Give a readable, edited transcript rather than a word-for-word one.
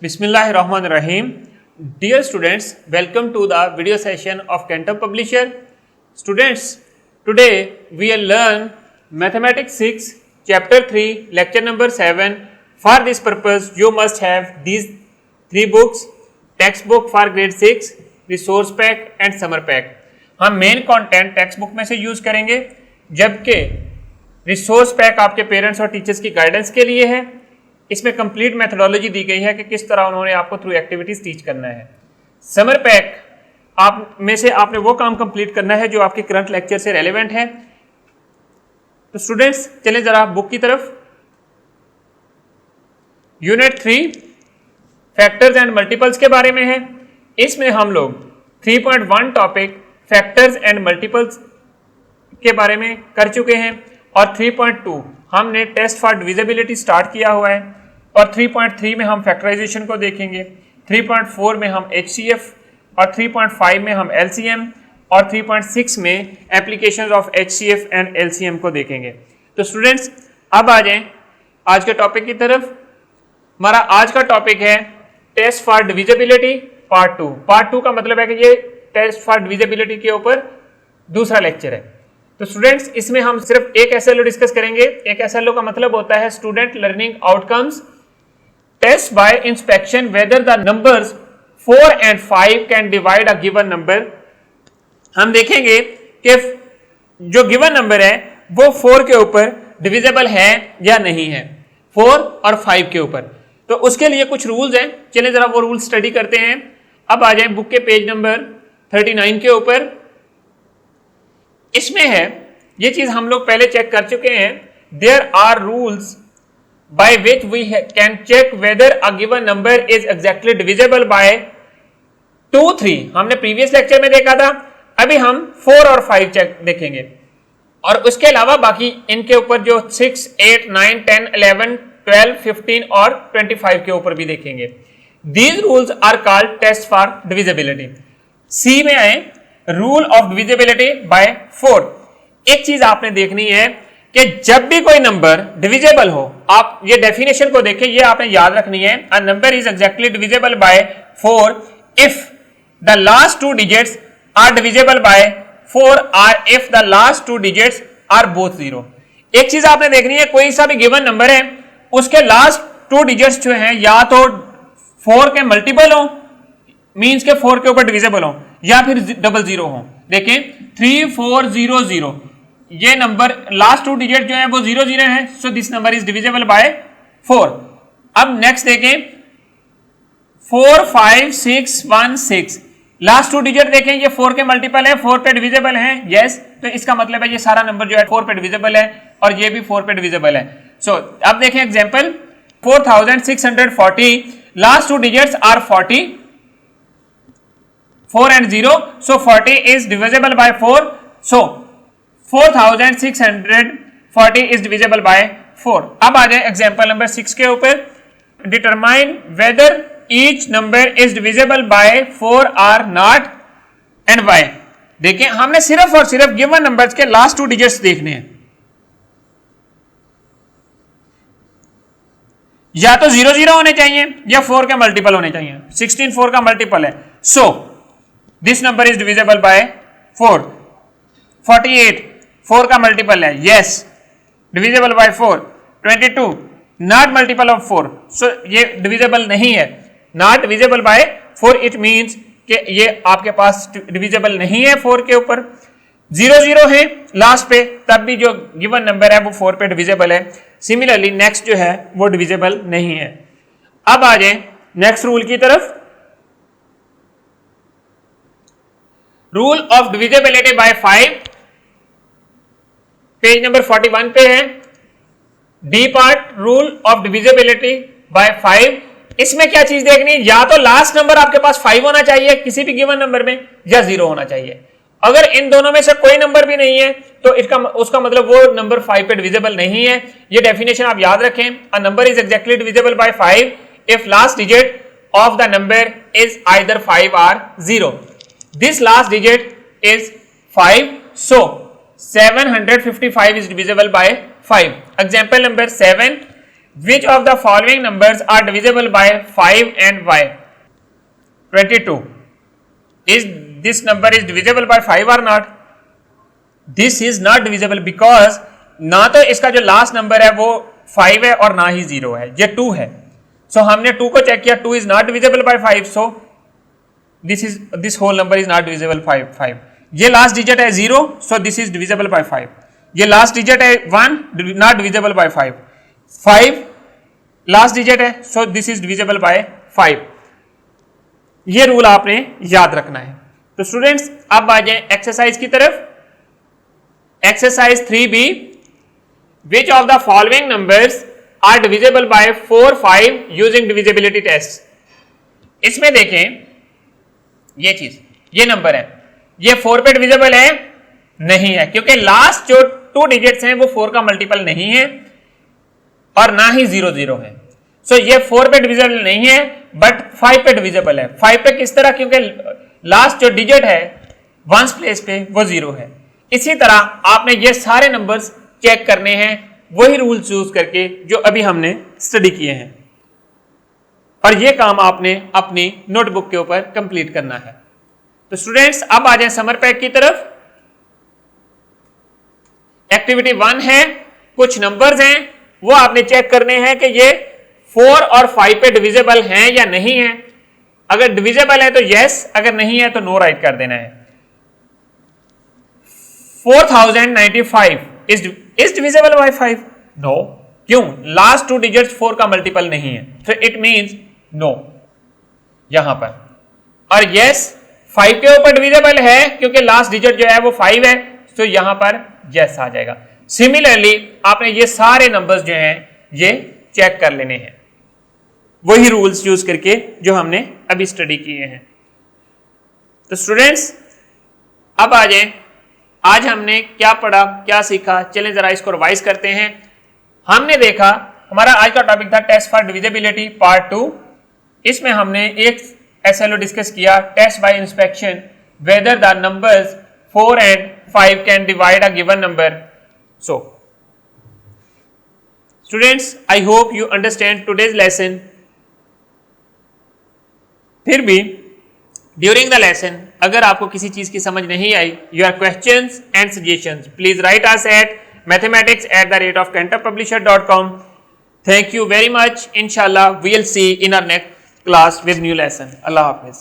Bismillahirrahmanirrahim. Dear students, welcome to the video session of Cantor Publisher. Students, today we will learn Mathematics 6, Chapter 3, Lecture number 7. For this purpose, you must have these three books: textbook for grade 6, resource pack and summer pack. हम main content text book में से use करेंगे, जबकि resource pack आपके parents और teachers की guidance के लिए है। इसमें कंप्लीट मेथोडोलॉजी दी गई है कि किस तरह उन्होंने आपको थ्रू एक्टिविटीज टीच करना है। समर पैक आप में से आपने वो काम कंप्लीट करना है जो आपके करंट लेक्चर से रेलेवेंट है। तो स्टूडेंट्स चलें जरा बुक की तरफ। यूनिट 3 फैक्टर्स एंड मल्टीपल्स के बारे में है। इसमें हम लोग 3.1 टॉपिक फैक्टर्स एंड मल्टीपल्स के बारे में कर चुके हैं और 3.2 हमने टेस्ट फॉर डिविजिबिलिटी स्टार्ट किया हुआ है और 3.3 में हम फैक्टराइजेशन को देखेंगे, 3.4 में हम HCF और 3.5 में हम LCM और 3.6 में applications of HCF and LCM को देखेंगे। तो स्टूडेंट्स अब आ जाएं आज के टॉपिक की तरफ। हमारा आज का टॉपिक है test for divisibility part 2। Part 2 का मतलब है कि ये टेस्ट फॉर डिविजिबिलिटी के ऊपर दूसरा लेक्चर है। तो स्टूडेंट्स इसमें हम सिर्फ एक SLO डिस्कस करेंगे। एक SLO का मतलब होता है student learning outcomes. Test by inspection whether the numbers 4 and 5 can divide a given number. हम देखेंगे कि जो गिवन नंबर है वो 4 के ऊपर डिविजिबल है या नहीं है, 4 और 5 के ऊपर। तो उसके लिए कुछ रूल्स हैं, चलिए जरा वो रूल स्टडी करते हैं। अब आ जाए बुक के पेज नंबर 39 के ऊपर। इसमें है ये चीज हम लोग पहले चेक कर चुके हैं। There are rules by which we can check whether a given number is exactly divisible by 2, 3 हमने प्रीवियस लेक्चर में देखा था। अभी हम 4 और 5 चेक देखेंगे और उसके अलावा बाकी इनके ऊपर जो 6, 8, 9, 10, 11, 12, 15 और 25 के ऊपर भी देखेंगे। These rules are called test for divisibility. सी में आए रूल ऑफ डिविजिबिलिटी बाय 4। एक चीज आपने देखनी है कि जब भी कोई नंबर डिविजिबल हो, आप ये डेफिनेशन को देखें, ये आपने याद रखनी है। A number is exactly divisible by 4 if the last 2 digits are divisible by 4 और if the last 2 digits are both 0। एक चीज आपने देखनी है, कोई सा भी गिवन नंबर है उसके लास्ट 2 डिजिट्स जो हैं या तो 4 के मल्टीपल हो, मींस के 4 के ऊपर डिविजिबल हो, या फिर 00 हो। देखें 3400 ये नंबर लास्ट 2 डिजिट जो है वो 00 है, so this number is divisible by 4। अब नेक्स्ट देखें 45616 लास्ट 2 डिजिट देखें, ये 4 के मल्टीपल है, 4 पे डिविजिबल है, यस। तो इसका मतलब है ये सारा नंबर जो है 4 पे डिविजिबल है और ये भी 4 पे डिविजिबल है। सो अब देखें example 4640 last 2 digits are 40, 4 and 0, so 40 is divisible by 4, so 4640 is divisible by 4। अब आ जाए एग्जांपल नंबर 6 के ऊपर। Determine whether each number is divisible by 4 or not and why. देखिए हमने सिर्फ और सिर्फ गिवन नंबर्स के लास्ट 2 डिजिट्स देखने हैं। या तो 00 होने चाहिए या 4 के मल्टीपल होने चाहिए। 16 4 का मल्टीपल है, so this number is divisible by 4। 48 4 का मल्टीपल है, yes, divisible by 4। 22 not multiple of 4, सो ये डिविजिबल नहीं है। Not divisible by 4 it means कि ये आपके पास डिविजिबल नहीं है 4 के ऊपर। 00 है लास्ट पे, तब भी जो गिवन नंबर है वो 4 पे डिविजिबल है। सिमिलरली नेक्स्ट जो है वो डिविजिबल नहीं है। अब आ जाए नेक्स्ट रूल की तरफ। Rule of divisibility bye 5 page number 41 पे है। D part rule of divisibility bye 5। इसमें क्या चीज देखनी है, या तो लास्ट नंबर आपके पास 5 होना चाहिए किसी भी गिवन नंबर में, या 0 होना चाहिए। अगर इन दोनों में से कोई नंबर भी नहीं है तो उसका मतलब वो नंबर 5 पे डिविजिबल नहीं है। ये डेफिनेशन आप याद रखें। अ number is exactly divisible bye 5 if last digit of the number is either 5 और 0। This last digit is 5, so 755 is divisible by 5. Example number 7, Which of the following numbers are divisible by 5 and y? 22. Is this number is divisible by 5 or not? This is not divisible because ना तो इसका जो last number है वो 5 है और ना ही 0 है, ये 2 है. सो हमने 2 को चेक किया, 2 is not divisible by 5, so this whole number is not divisible by 5. ये लास्ट डिजिट है 0, so this is divisible by 5. ये लास्ट डिजिट है 1, not divisible by 5. 5 last digit है, so this is divisible by 5. ये rule आपने याद रखना है. तो स्टूडेंट्स अब आ जाए एक्सरसाइज की तरफ. Exercise 3B, which of the following numbers are divisible by 4, 5 using divisibility test? इसमें देखें ये चीज, ये नंबर है, ये 4 पे डिविजिबल है नहीं है क्योंकि लास्ट जो 2 डिजिट्स हैं वो 4 का मल्टीपल नहीं है और ना ही 0 0 है. सो ये 4 पे डिविजिबल नहीं है बट 5 पे डिविजिबल है. 5 पे किस तरह? क्योंकि लास्ट जो डिजिट है वंस प्लेस पे वो 0 है. इसी तरह आपने ये सारे नंबर्स चेक करने हैं वही रूल चूज करके जो अभी हमने स्टडी किए हैं, और ये काम आपने अपनी नोटबुक के ऊपर कंप्लीट करना है. तो स्टूडेंट्स अब आ जाए समर पैक की तरफ. एक्टिविटी 1 है, कुछ नंबर्स हैं वो आपने चेक करने हैं कि ये 4 और 5 पे डिविजिबल हैं या नहीं है. अगर डिविजिबल है तो यस, अगर नहीं है तो नो राइट कर देना है. 4095 is divisible by 5? No. क्यों? लास्ट 2 डिजिट्स 4 का मल्टीपल नहीं है, तो इट मींस नो यहां पर. और यस 5 के ऊपर डिविजिबल है क्योंकि लास्ट डिजिट जो है वो 5 है, तो यहां पर यस आ जाएगा. सिमिलरली आपने ये सारे नंबर्स जो हैं ये चेक कर लेने हैं वही रूल्स यूज करके जो हमने अभी स्टडी किए हैं. तो स्टूडेंट्स अब आ जाए, आज हमने क्या पढ़ा, क्या सीखा, चलें जरा इसको रिवाइज करते हैं. हमने देखा हमारा आज का टॉपिक था टेस्ट फॉर डिविजिबिलिटी पार्ट 2. इसमें हमने एक SLO डिस्कस किया, test by inspection whether the numbers 4 and 5 can divide a given number. So students I hope you understand today's lesson. फिर भी ड्यूरिंग द लेसन अगर आपको किसी चीज की समझ नहीं आई, your questions and suggestions please write us at mathematics@kantappublisher.com. Thank you very much. Inshallah we'll see in our next class with new lesson. Allah Hafiz.